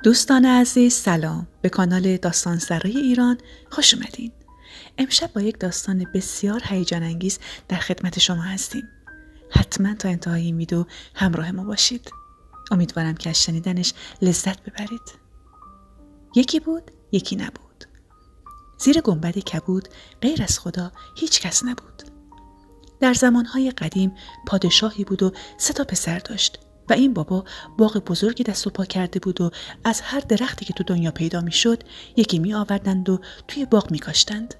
دوستان عزیز سلام، به کانال داستان سرای ایران خوش اومدین. امشب با یک داستان بسیار هیجان انگیز در خدمت شما هستیم. حتما تا انتهای این ویدیو همراه ما باشید. امیدوارم که از شنیدنش لذت ببرید. یکی بود، یکی نبود. زیر گنبد کبود غیر از خدا هیچ کس نبود. در زمانهای قدیم پادشاهی بود و 3 پسر داشت و این بابا باغ بزرگی دست و پا کرده بود و از هر درختی که تو دنیا پیدا می شد یکی می آوردند و توی باغ می کاشتند.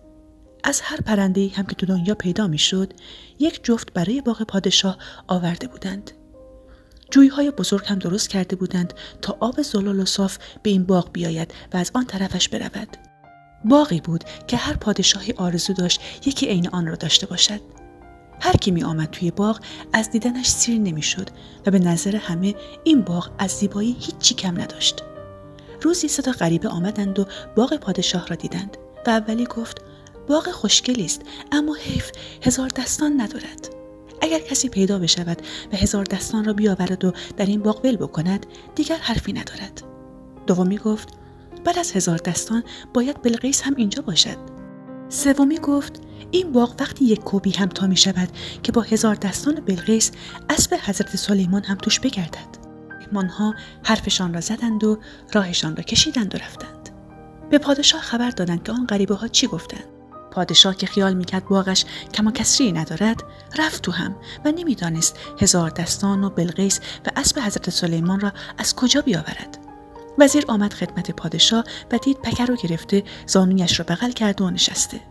از هر پرنده‌ای هم که تو دنیا پیدا می شد یک جفت برای باغ پادشاه آورده بودند. جویهای بزرگ هم درست کرده بودند تا آب زلال و صاف به این باغ بیاید و از آن طرفش برود. باغی بود که هر پادشاهی آرزو داشت یکی عین آن را داشته باشد. هر کی می آمد توی باغ از دیدنش سیر نمی شد و به نظر همه این باغ از زیبایی هیچی کم نداشت. روزی 3 غریبه آمدند و باغ پادشاه را دیدند و اولی گفت باغ خوشگلی است، اما حیف 1000 دستان ندارد. اگر کسی پیدا بشود و 1000 دستان را بیاورد و در این باغ ول بکند دیگر حرفی ندارد. دومی گفت بعد از 1000 دستان باید بلقیس هم اینجا باشد. سومی گفت این باغ وقتی یک کوبی هم تا می شود که با 1000 دستان بلقیس اسب حضرت سلیمان هم توش بگردد. مهمانها حرفشان را زدند و راهشان را کشیدند و رفتند. به پادشاه خبر دادند که آن غریبه ها چی گفتند. پادشاه که خیال میکرد باغش کما کسری ندارد رفت تو هم و نمیدانست 1000 دستان و بلقیس و اسب حضرت سلیمان را از کجا بیاورد. وزیر آمد خدمت پادشاه و دید پکر رو گرفته زانویش را بغل کرد و نشسته.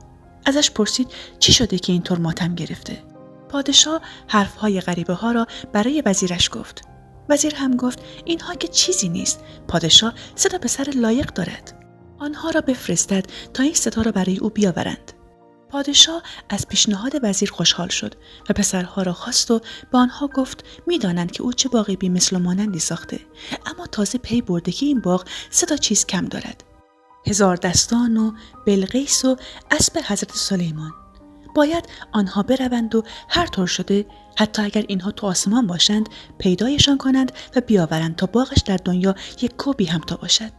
ازش پرسید چی شده که اینطور ماتم گرفته؟ پادشاه حرفهای غریبه ها را برای وزیرش گفت. وزیر هم گفت اینها که چیزی نیست. پادشاه 3 پسر لایق دارد. آنها را بفرستد تا این 3 را برای او بیاورند. پادشاه از پیشنهاد وزیر خوشحال شد و پسرها را خواست و به آنها گفت میدانند که او چه باغی بی مثل و مانندی ساخته، اما تازه پی برده که این باغ 3 چیز کم دارد: 1000 دستان و بلقیس و اسب حضرت سلیمان. باید آنها بروند و هر طور شده حتی اگر اینها تو آسمان باشند پیدایشان کنند و بیاورند تا باغش در دنیا یک کوبی هم تا باشد.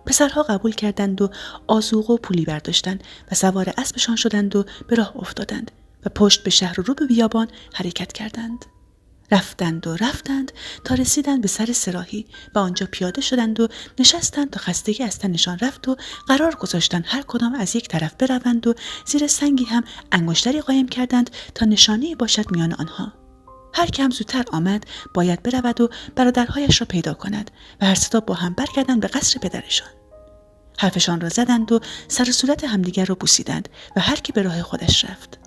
پسرها قبول کردند و آذوقه و پولی برداشتند و سوار اسبشان شدند و به راه افتادند و پشت به شهر و رو به بیابان حرکت کردند. رفتند تا رسیدند به سر سراحی و آنجا پیاده شدند و نشستند تا خستگی از تنشان رفت و قرار گذاشتند هر کدام از یک طرف بروند و زیر سنگی هم انگشتری قایم کردند تا نشانه‌ای باشد میان آنها. هر که هم زودتر آمد باید برود و برادرهایش را پیدا کند و هر 3 با هم برگردند به قصر پدرشان. حرفشان را زدند و سر و صورت همدیگر را بوسیدند و هر کی به راه خودش رفت.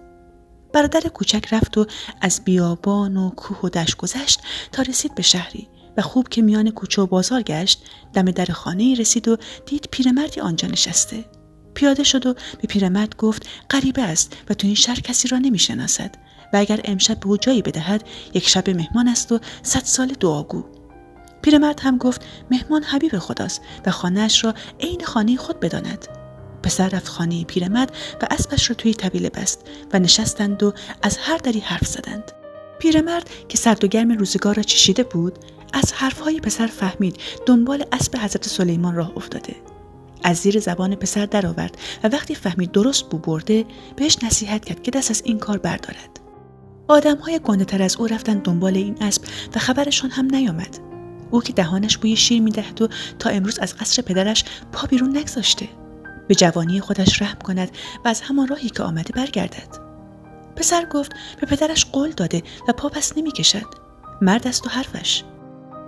برادر کوچک رفت و از بیابان و کوه و دشت گذشت تا رسید به شهری و خوب که میان کوچه و بازار گشت دم در خانه‌ای رسید و دید پیرمردی آنجا نشسته. پیاده شد و به پیرمرد گفت غریبه است و تو این شهر کسی را نمی‌شناسد و اگر امشب به او جایی بدهد یک شب مهمان است و 100 سال دعاگو. پیرمرد هم گفت مهمان حبیب خداست و خانه‌اش را عین خانه خود بداند. پسر رفت خانه پیرمرد و اسبش را توی طویله بست و نشستند و از هر دری حرف زدند. پیرمرد که سرد و گرم روزگار را چشیده بود از حرفهای پسر فهمید دنبال اسب حضرت سلیمان راه افتاده. از زیر زبان پسر درآورد و وقتی فهمید درست بو برده بهش نصیحت کرد که دست از این کار بردارد. آدم‌های گنده‌تر از او رفتند دنبال این اسب و خبرشان هم نیامد. او که دهانش بوی شیر می‌دهد و تا امروز از قصر پدرش پا بیرون نگذاشته، به جوانی خودش رحم کند و از همان راهی که آمده برگردد. پسر گفت به پدرش قول داده و پا پس نمی‌کشد. مرد است و حرفش.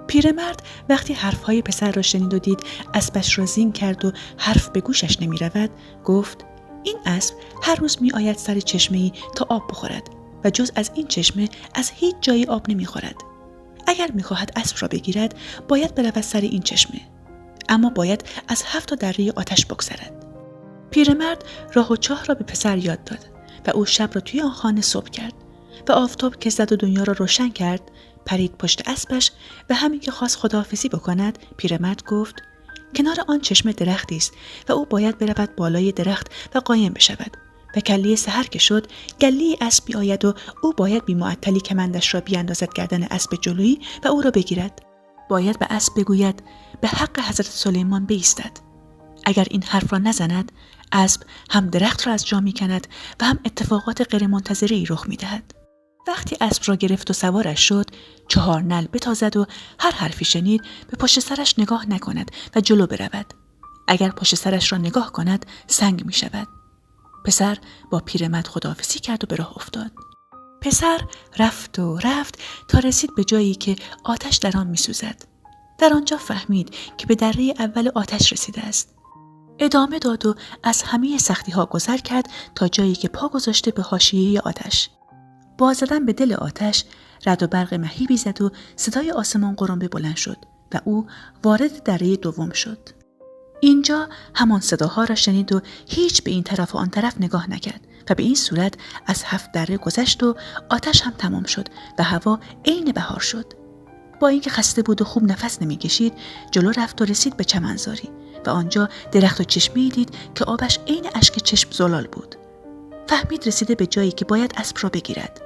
پیرمرد وقتی حرفهای پسر را شنید و دید اسبش را زین کرد و حرف به گوشش نمی‌رود، گفت این اسب هر روز می‌آید سر چشمه‌ای تا آب بخورد و جز از این چشمه از هیچ جایی آب نمی‌خورد. اگر می‌خواهد اسب را بگیرد باید برود سر این چشمه، اما باید از 7 دره آتش بگذرد. پیرمرد راه و چاه را به پسر یاد داد و او شب را توی آن خانه صبح کرد و آفتاب که زد و دنیا را روشن کرد پرید پشت اسبش و همین که خواست خداحافظی بکند پیرمرد گفت کنار آن چشمه درختی است و او باید برود بالای درخت و قایم بشود و کله سحر که شد گله اسب بیاید و او باید بی معطلی کمندش را بیاندازد گردن اسب جلویی و او را بگیرد. باید به اسب بگوید به حق حضرت سلیمان بایستد. اگر این حرف را نزند، اسب هم درخت را از جا می‌کند و هم اتفاقات غیرمنتظره‌ای رخ می‌دهد. وقتی اسب را گرفت و سوارش شد، 4 نعل بتازد و هر حرفی شنید به پشت سرش نگاه نکند و جلو برود. اگر پشت سرش را نگاه کند، سنگ می‌شود. پسر با پیرمرد خداحافظی کرد و به راه افتاد. پسر رفت و رفت تا رسید به جایی که آتش در آن می‌سوزد. در آنجا فهمید که به دره اول آتش رسیده است. ادامه داد و از همه سختی‌ها گذر کرد تا جایی که پا گذاشته به حاشیه آتش. با زدن به دل آتش، رعد و برق مهیبی زد و صدای آسمان قرنبه بلند شد و او وارد دره دوم شد. اینجا همان صداها را شنید و هیچ به این طرف و آن طرف نگاه نکرد و به این صورت از 7 دره گذشت و آتش هم تمام شد و هوا عین بهار شد. با اینکه خسته بود و خوب نفس نمی‌کشید، جلو رفت و رسید به چمنزاری و آنجا درخت و چشمه‌ای دید که آبش عین اشک چشم زلال بود. فهمید رسیده به جایی که باید اسب را بگیرد.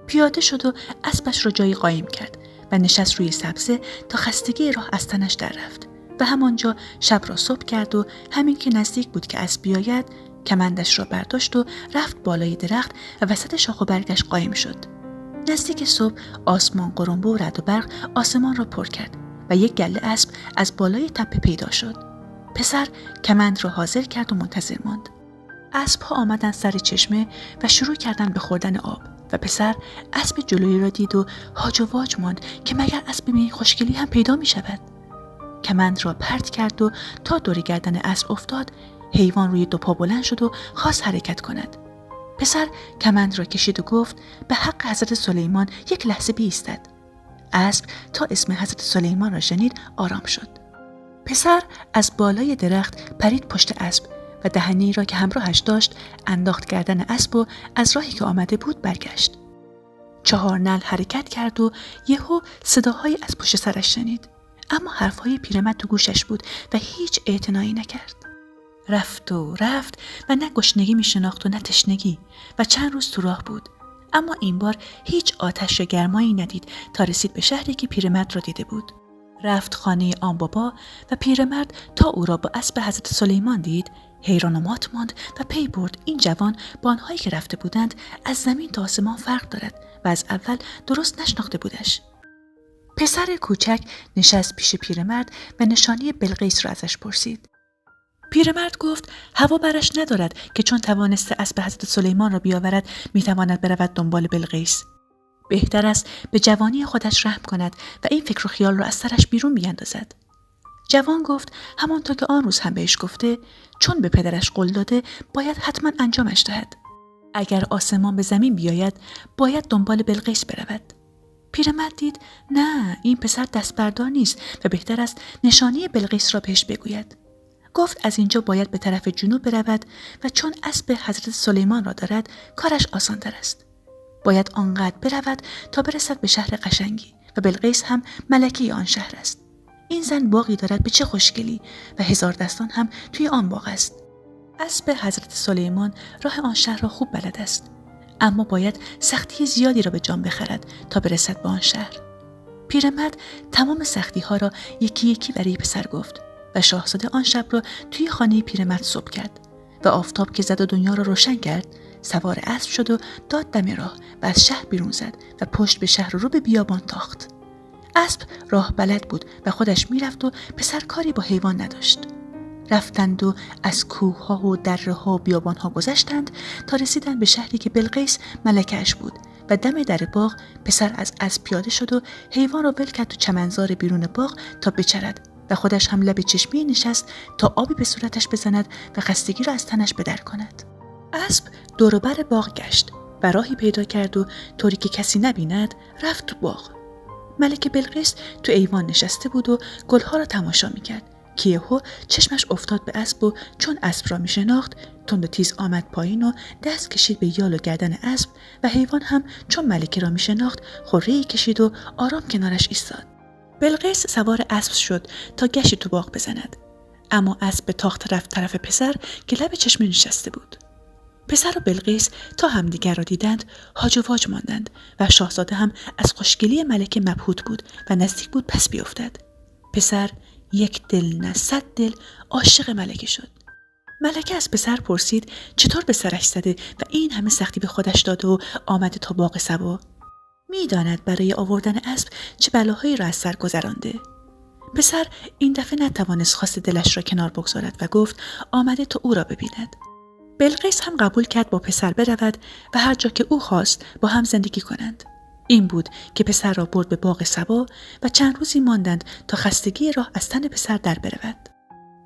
پیاده شد و اسبش را جایی قایم کرد و نشست روی سبزه تا خستگی راه از تنش در رفت و همانجا شب را صبح کرد و همین که نزدیک بود که اسب بیاید، کمندش را برداشت و رفت بالای درخت و وسط شاخ و برگش قایم شد. نزدیک صبح آسمان قرنبه و رعد و برق آسمان را پر کرد و یک گله اسب از بالای تپه پیدا شد. پسر کمند را حاضر کرد و منتظر ماند. اسب‌ها آمدن سر چشمه و شروع کردن به خوردن آب و پسر اسب جلویی را دید و هاج و واج ماند که مگر اسب به این خوشگلی هم پیدا می شود. کمند را پرت کرد و تا دور گردن اسب افتاد، حیوان روی 2 پا بلند شد و خواست حرکت کند. پسر کمند را کشید و گفت به حق حضرت سلیمان یک لحظه بایستد. اسب تا اسم حضرت سلیمان را شنید آرام شد. پسر از بالای درخت پرید پشت اسب و دهنی را که همراهش داشت انداخت گردن اسب و از راهی که آمده بود برگشت. 4 نعل حرکت کرد و یهو صداهایی از پشت سرش شنید، اما حرفهای پیرمرد تو گوشش بود و هیچ اعتنایی نکرد. رفت و رفت و نه گشنگی می شناخت و نه تشنگی و چند روز تو راه بود، اما این بار هیچ آتش یا گرمایی ندید تا رسید به شهری که پیرمرد را دیده بود. رفت خانه آن بابا و پیرمرد تا او را با اسب حضرت سلیمان دید، حیران و مات ماند و پی برد این جوان با آنهایی که رفته بودند از زمین تا آسمان فرق دارد و از اول درست نشناخته بودش. پسر کوچک نشست پیش پیرمرد و نشانی بلقیس را ازش پرسید. پیرمرد گفت هوا برش ندارد که چون توانسته اسب حضرت سلیمان را بیاورد میتواند برود دنبال بلقیس. بهتر است به جوانی خودش رحم کند و این فکر و خیال را از سرش بیرون بیاندازد. جوان گفت همانطور که آن روز هم بهش گفته، چون به پدرش قول داده باید حتما انجامش دهد. اگر آسمان به زمین بیاید باید دنبال بلقیس برود. پیرمرد دید نه، این پسر دست بردار نیست و بهتر است نشانی بلقیس را بهش بگوید. گفت از اینجا باید به طرف جنوب برود و چون اسب حضرت سلیمان را دارد کارش آسان‌تر است. باید آنقدر برود تا برسد به شهر قشنگی و بلقیس هم ملکه آن شهر است. این زن باغی دارد به چه خوشگلی و 1000 دستان هم توی آن باغ است. اسب حضرت سلیمان راه آن شهر را خوب بلد است، اما باید سختی زیادی را به جان بخرد تا برسد به آن شهر. پیرمرد تمام سختی ها را یکی یکی برای پسر گفت و شاهزاده آن شب را توی خانه پیرمرد صبح کرد و آفتاب که زد و دنیا را روشن کرد، سوار اسب شد و داد دم راه و از شهر بیرون زد و پشت به شهر رو به بیابان تاخت. اسب راه بلد بود و خودش میرفت و پسر کاری با حیوان نداشت. رفتند و از کوه‌ها و دره‌ها و بیابان‌ها گذشتند تا رسیدند به شهری که بلقیس ملکه‌اش بود و دم در باغ پسر از اسب پیاده شد و حیوان را ول کرد تو چمنزار بیرون باغ تا بچرد و خودش هم لب چشمه نشست تا آبی به صورتش بزند و خستگی را از تنش بدر کند. اسب دور و بر باغ گشت و راهی پیدا کرد و طوری که کسی نبیند رفت تو باغ. ملکه بلقیس تو ایوان نشسته بود و گلها را تماشا میکرد که یهو چشمش افتاد به اسب و چون اسب را میشناخت تند و تیز آمد پایین و دست کشید به یال و گردن اسب و حیوان هم چون ملکه را میشناخت خره‌ای کشید و آرام کنارش ایستاد. بلقیس سوار اسب شد تا گشتی تو باغ بزند، اما اسب به تاخت رفت طرف پسر که لب چشمه نشسته بود. پسر و بلقیس تا همدیگر را دیدند هاج و واج ماندند و شاهزاده هم از خوشگلی ملکه مبهوت بود و نزدیک بود پس بیفتد. پسر یک دل نه 100 دل عاشق ملکه شد. ملکه از پسر پرسید چطور به سرش زده و این همه سختی به خودش داده و آمده تا باغ سبا. می‌داند برای آوردن اسب چه بلاهایی را از سر گذرانده. پسر این دفعه نتوانست خواست دلش را کنار بگذارد و گفت آمده تا او را ببیند. بلقیس هم قبول کرد با پسر برود و هر جا که او خواست با هم زندگی کنند. این بود که پسر را برد به باغ سبا و چند روزی ماندند تا خستگی راه از تن پسر در برود.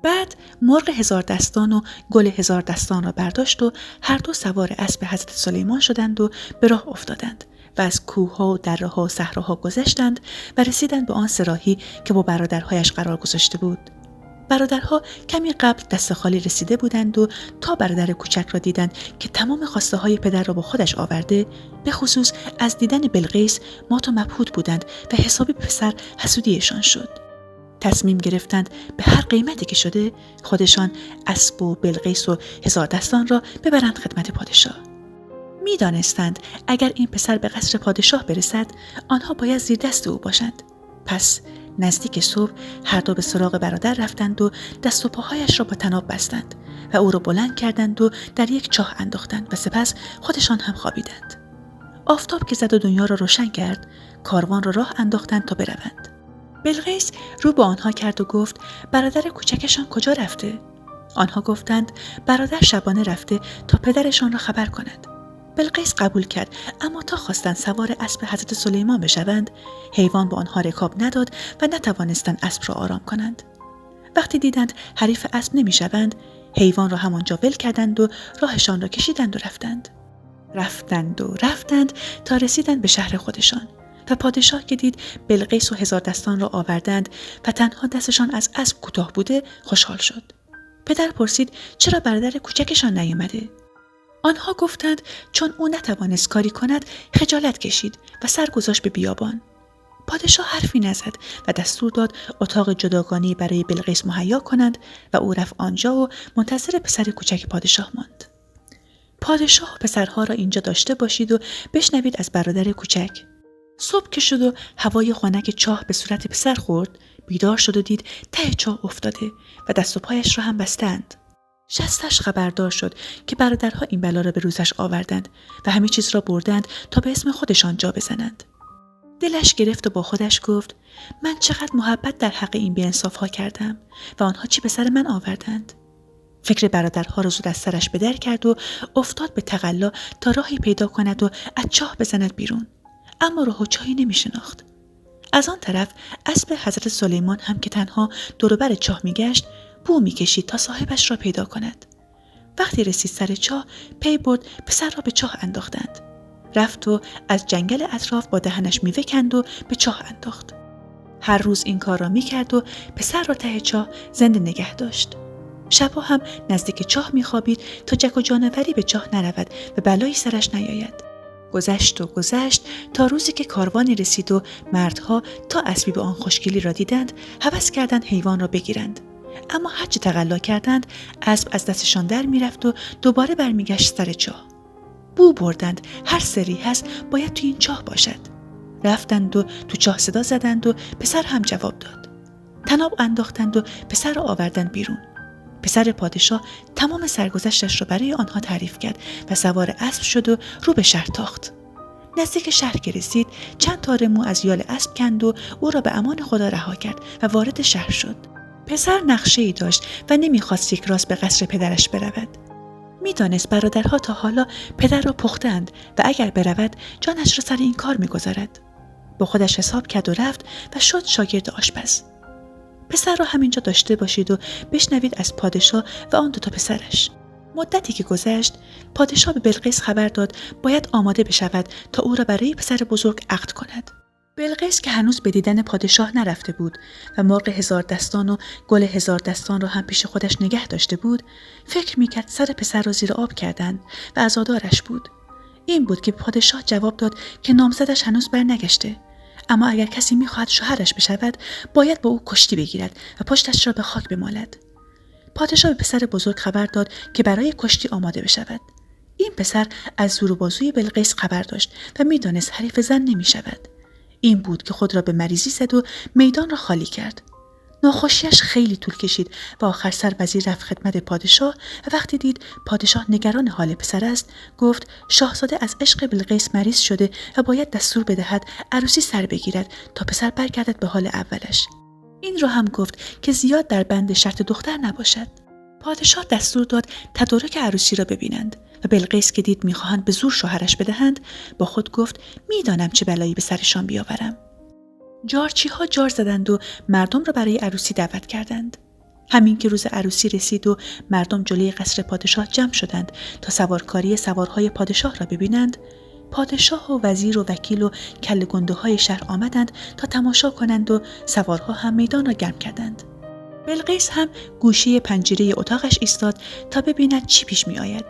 بعد مرغ 1000 دستان و گل 1000 دستان را برداشت و هر دو سوار اسب حضرت سلیمان شدند و به راه افتادند و از کوه‌ها و دره‌ها و صحراها گذشتند و رسیدند به آن سراحی که با برادرهایش قرار گذاشته بود. برادرها کمی قبل دست خالی رسیده بودند و تا برادر کوچک را دیدند که تمام خواسته های پدر را با خودش آورده، به خصوص از دیدن بلقیس مات و مبهوت بودند و حسابی پسر حسودیشان شد. تصمیم گرفتند به هر قیمتی که شده خودشان اسب و بلقیس و 1000 دستان را ببرند خدمت پادشاه. می دانستند اگر این پسر به قصر پادشاه برسد آنها باید زیر دست او باشند. پس نزدیک صبح هر دو به سراغ برادر رفتند و دست و پاهایش را با طناب بستند و او را بلند کردند و در یک چاه انداختند و سپس خودشان هم خوابیدند. آفتاب که زد و دنیا را روشن کرد کاروان را راه انداختند تا بروند. بلقیس رو به آنها کرد و گفت برادر کوچکشان کجا رفته؟ آنها گفتند برادر شبانه رفته تا پدرشان را خبر کند. بلقیس قبول کرد، اما تا خواستند سوار اسب حضرت سلیمان بشوند حیوان به آنها رکاب نداد و نتوانستند اسب را آرام کنند. وقتی دیدند حریف اسب نمیشوند حیوان را همانجا ول کردند و راهشان را کشیدند و رفتند تا رسیدند به شهر خودشان. و پادشاه که دید بلقیس و 1000 دستان را آوردند و تنها دستشان از اسب کوتاه بوده خوشحال شد. پدر پرسید چرا برادر کوچکشان نیامده؟ آنها گفتند چون او نتوانست کاری کند خجالت کشید و سر گذاشت به بیابان. پادشاه حرفی نزد و دستور داد اتاق جداگانه‌ای برای بلقیس مهیا کنند و او رفت آنجا و منتظر پسر کوچک پادشاه ماند. پادشاه پسرها را اینجا داشته باشید و بشنوید از برادر کوچک. صبح که شد و هوای خنک چاه به صورت پسر خورد بیدار شد و دید ته چاه افتاده و دست و پایش را هم بستند. شستش خبردار شد که برادرها این بلا را به روزش آوردند و همه چیز را بردند تا به اسم خودشان جا بزنند. دلش گرفت و با خودش گفت من چقدر محبت در حق این بی‌انصاف‌ها کردم و آنها چی به سر من آوردند. فکر برادرها را زود از سرش به در کرد و افتاد به تقلا تا راهی پیدا کند و از چاه بزند بیرون، اما راه و چاهی نمی شناخت. از آن طرف اسب حضرت سلیمان هم که تنها دور و بر چاه می گشت بو می کشید تا صاحبش را پیدا کند. وقتی رسید سر چاه پی برد پسر را به چاه انداختند. رفت و از جنگل اطراف با دهنش میوه کند و به چاه انداخت. هر روز این کار را می کرد و پسر را ته چاه زنده نگه داشت. شبها هم نزدیک چاه می خوابید تا جک و جانوری به چاه نرود و بلایی سرش نیاید. گذشت تا روزی که کاروانی رسید و مردها تا اسبی به آن خوشگلی را دیدند هوس کردند حیوان را بگیرند، اما هرچه تقلا کردند اسب از دستشان در میرفت و دوباره برمیگشت سر چاه. بو بردند هر سری هست باید تو این چاه باشد. رفتند و تو چاه صدا زدند و پسر هم جواب داد. طناب انداختند و پسر را آوردند بیرون. پسر پادشاه تمام سرگذشتش را برای آنها تعریف کرد و سوار اسب شد و رو به شهر تاخت. نزدیک شهر که رسید چند تار مو از یال اسب کند و او را به امان خدا رها کرد و وارد شهر شد. پسر نقشه‌ای داشت و نمیخواست یک راست به قصر پدرش برود. میدانست برادرها تا حالا پدر را پختند و اگر برود جانش را سر این کار میگذارد. با خودش حساب کرد و رفت و شد شاگرد آشپز. پسر را همینجا داشته باشید و بشنوید از پادشاه و آن دوتا پسرش. مدتی که گذشت پادشاه به بلقیس خبر داد باید آماده بشود تا او را برای پسر بزرگ عقد کند. بلقیس که هنوز به دیدن پادشاه نرفته بود و مرغ 1000 دستان و گل 1000 دستان را هم پیش خودش نگه داشته بود، فکر میکرد سر پسر را زیر آب کردند و عزادارش بود. این بود که پادشاه جواب داد که نامزدش هنوز برنگشته، اما اگر کسی میخواهد شوهرش بشود باید با او کشتی بگیرد و پشتش را به خاک بمالد. پادشاه به پسر بزرگ خبر داد که برای کشتی آماده بشود. این پسر از زور و بازوی بلقیس خبر داشت و میدانست حریف زن نمیشود. این بود که خود را به مریضی زد و میدان را خالی کرد. ناخوشیش خیلی طول کشید و آخر سر وزیر رفت خدمت پادشاه و وقتی دید پادشاه نگران حال پسر است گفت شاهزاده از عشق بلقیس مریض شده و باید دستور بدهد عروسی سر بگیرد تا پسر برگردد به حال اولش. این را هم گفت که زیاد در بند شرط دختر نباشد. پادشاه دستور داد تدارک عروسی را ببینند و بلقیس که دید میخواهند به زور شوهرش بدهند با خود گفت میدانم چه بلایی به سرشان بیاورم. جارچی ها جار زدند و مردم را برای عروسی دعوت کردند. همین که روز عروسی رسید و مردم جلوی قصر پادشاه جمع شدند تا سوارکاری سوارهای پادشاه را ببینند، پادشاه و وزیر و وکیل و کله گنده های شهر آمدند تا تماشا کنند و سوارها هم میدان را گرم کردند. بلقیس هم گوشه پنجره اتاقش ایستاد تا ببیند چی پیش می آید.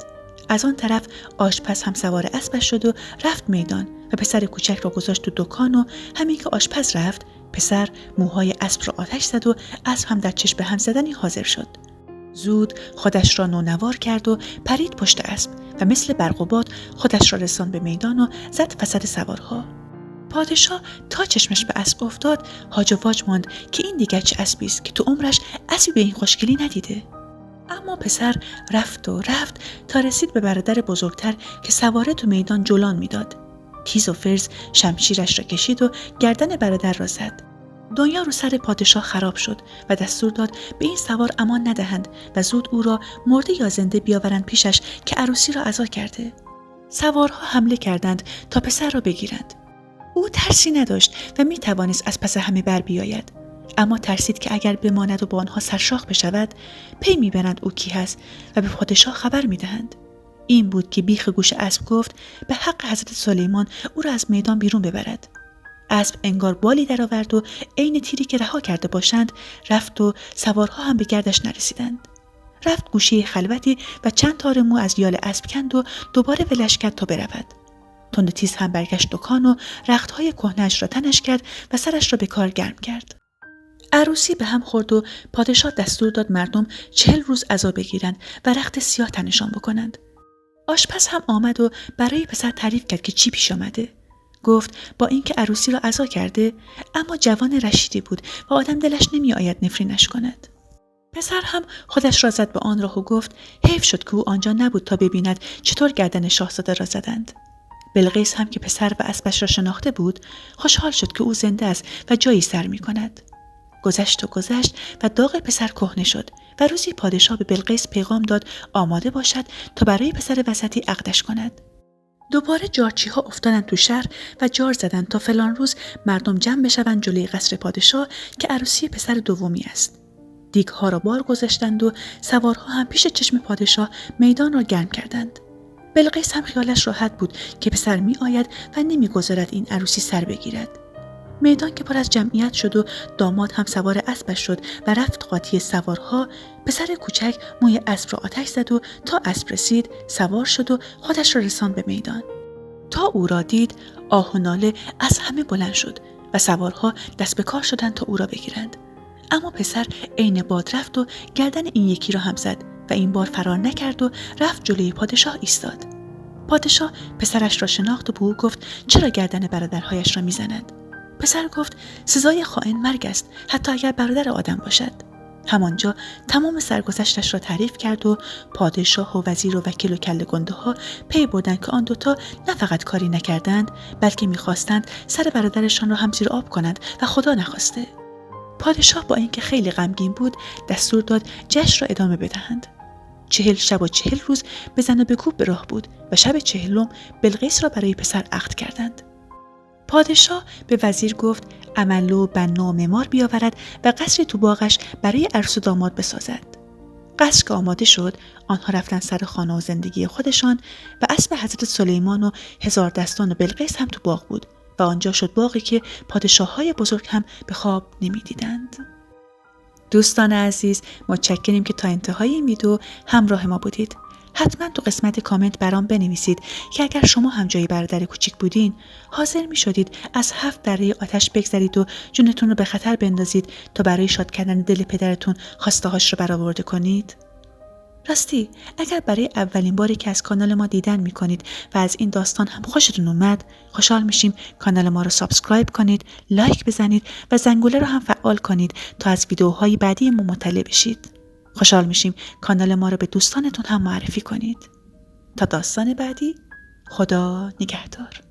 از آن طرف آشپز هم سوار اسبش شد و رفت میدان و پسر کوچک را گذاشت تو دکان و همین که آشپز رفت پسر موهای اسب را آتش زد و اسب هم در چشم به هم زدنی حاضر شد. زود خودش را نونوار کرد و پرید پشت اسب و مثل برق و باد خودش را رساند به میدان و زد وسط سوارها. پادشاه تا چشمش به اسب افتاد هاج و واج ماند که این دیگر چه اسبی است که تو عمرش اسبی به این خوشگلی ندیده. اما پسر رفت و رفت تا رسید به برادر بزرگتر که سواره تو میدان جولان میداد. تیز و فرز شمشیرش را کشید و گردن برادر را زد. دنیا رو سر پادشاه خراب شد و دستور داد به این سوار امان ندهند و زود او را مرده یا زنده بیاورند پیشش که عروسی را عزا کرده. سوارها حمله کردند تا پسر را بگیرند. او ترسی نداشت و می توانست از پس همه بر بیاید. اما ترسید که اگر بماند و با آنها سرشاخ بشود پی میبرند او کی هست و به پادشاه خبر میدهند. این بود که بیخ گوش اسب گفت به حق حضرت سلیمان او را از میدان بیرون ببرد. اسب انگار بالی درآورد و عین تیری که رها کرده باشند رفت و سوارها هم به گردش نرسیدند. رفت گوشه خلوتی و چند تار مو از یال اسب کند و دوباره ولش کرد تا برود. تند تیز هم برگشت دکان و رختهای کهنه‌اش را تنش کرد و سرش را به کار گرم کرد. عروسی به هم خورد و پادشاه دستور داد مردم 40 روز عزا بگیرند و رخت سیاه تنشان بکنند. آشپز هم آمد و برای پسر تعریف کرد که چی پیش آمده. گفت با اینکه عروسی را عزا کرده اما جوان رشیدی بود و آدم دلش نمی آید نفرینش کند. پسر هم خودش را زد به آن راه و گفت حیف شد که او آنجا نبود تا ببیند چطور گردن شاهزاده را زدند. بلقیس هم که پسر و اسبش را شناخته بود خوشحال شد که او زنده است و جایی سر می کند. گذشت و داغ پسر کهنه شد و روزی پادشاه به بلقیس پیغام داد آماده باشد تا برای پسر وسطی عقدش کند. دوباره جارچی ها افتادند تو شهر و جار زدند تا فلان روز مردم جمع بشوند جلوی قصر پادشاه که عروسی پسر دومی است. دیگ ها را بار گذاشتند و سوارها هم پیش چشم پادشاه میدان را گرم کردند. بلقیس هم خیالش راحت بود که پسر می آید و نمی گذارد این عروسی سر بگیرد. میدان که پر از جمعیت شد و داماد هم سوار اسبش شد و رفت قاطی سوارها، پسر کوچک موی اسب را آتش زد و تا اسب رسید سوار شد و خودش را رساند به میدان. تا او را دید آه و ناله از همه بلند شد و سوارها دست به کار شدند تا او را بگیرند. اما پسر عین باد رفت و گردن این یکی را هم زد و این بار فرار نکرد و رفت جلوی پادشاه ایستاد. پادشاه پسرش را شناخت و به او گفت چرا گردن برادرهایش را میزند؟ پسر گفت سزای خائن مرگ است، حتی اگر برادر آدم باشد. همانجا تمام سرگذشتش را تعریف کرد و پادشاه و وزیر و وکیل و کله گنده ها پی بردند که آن دوتا نه فقط کاری نکردند بلکه میخواستند سر برادرشان را هم زیر آب کنند و خدا نخواسته. پادشاه با اینکه خیلی غمگین بود دستور داد جشن را ادامه بدهند. 40 شب و 40 روز بزن و بکوب به راه بود و شب 40 بلقیس را برای پسر عقد کردند. پادشاه به وزیر گفت عمل و بنا و معمار بیاورد و قصری تو باغش برای عروس و داماد بسازد. قصر که آماده شد آنها رفتن سر خانه و زندگی خودشان و اسب حضرت سلیمان و 1000 دستان و بلقیس هم تو باغ بود و آنجا شد باغی که پادشاه‌های بزرگ هم به خواب نمی‌دیدند. دوستان عزیز متشکریم که تا انتهای این ویدیو همراه ما بودید. حتما تو قسمت کامنت برام بنویسید که اگر شما هم جای برادر کوچیک بودین حاضر می شدید از 7 دره آتش بگذرید و جونتون رو به خطر بندازید تا برای شاد کردن دل پدرتون خواسته هاش رو برآورده کنید. راستی اگر برای اولین باری که از کانال ما دیدن میکنید و از این داستان هم خوشتون اومد، خوشحال میشیم کانال ما رو سابسکرایب کنید، لایک بزنید و زنگوله رو هم فعال کنید تا از ویدیوهای بعدی ما مطلع بشید. خوشحال میشیم کانال ما رو به دوستانتون هم معرفی کنید. تا داستان بعدی، خدا نگهدار.